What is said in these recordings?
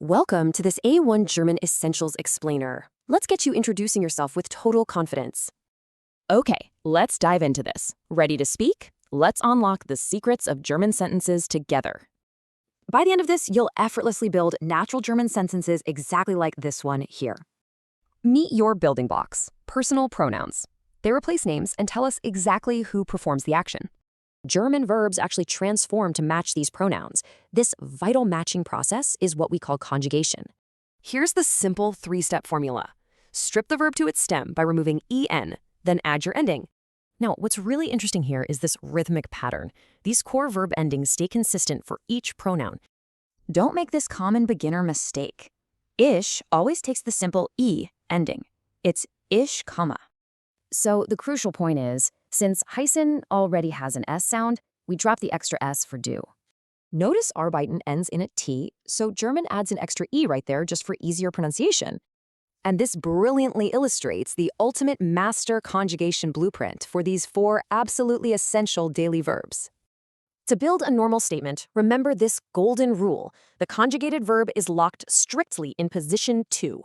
Welcome to this A1 German Essentials Explainer. Let's get you introducing yourself with total confidence. Okay, let's dive into this. Ready to speak? Let's unlock the secrets of German sentences together. By the end of this, you'll effortlessly build natural German sentences exactly like this one here. Meet your building blocks, personal pronouns. They replace names and tell us exactly who performs the action. German verbs actually transform to match these pronouns. This vital matching process is what we call conjugation. Here's the simple three-step formula. Strip the verb to its stem by removing en, then add your ending. Now, what's really interesting here is this rhythmic pattern. These core verb endings stay consistent for each pronoun. Don't make this common beginner mistake. Ish always takes the simple e ending. It's ish, comma. So the crucial point is, since heißen already has an S sound, we drop the extra S for do. Notice arbeiten ends in a T, so German adds an extra E right there just for easier pronunciation. And this brilliantly illustrates the ultimate master conjugation blueprint for these four absolutely essential daily verbs. To build a normal statement, remember this golden rule. The conjugated verb is locked strictly in position 2.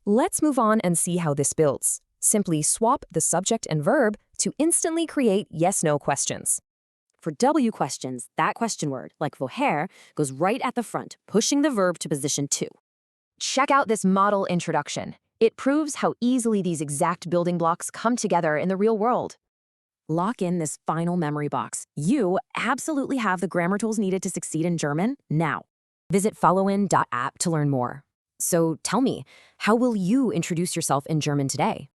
Let's move on and see how this builds. Simply swap the subject and verb to instantly create yes-no questions. For W questions, that question word, like woher, goes right at the front, pushing the verb to position 2. Check out this model introduction. It proves how easily these exact building blocks come together in the real world. Lock in this final memory box. You absolutely have the grammar tools needed to succeed in German now. Visit Falowen.app to learn more. So tell me, how will you introduce yourself in German today?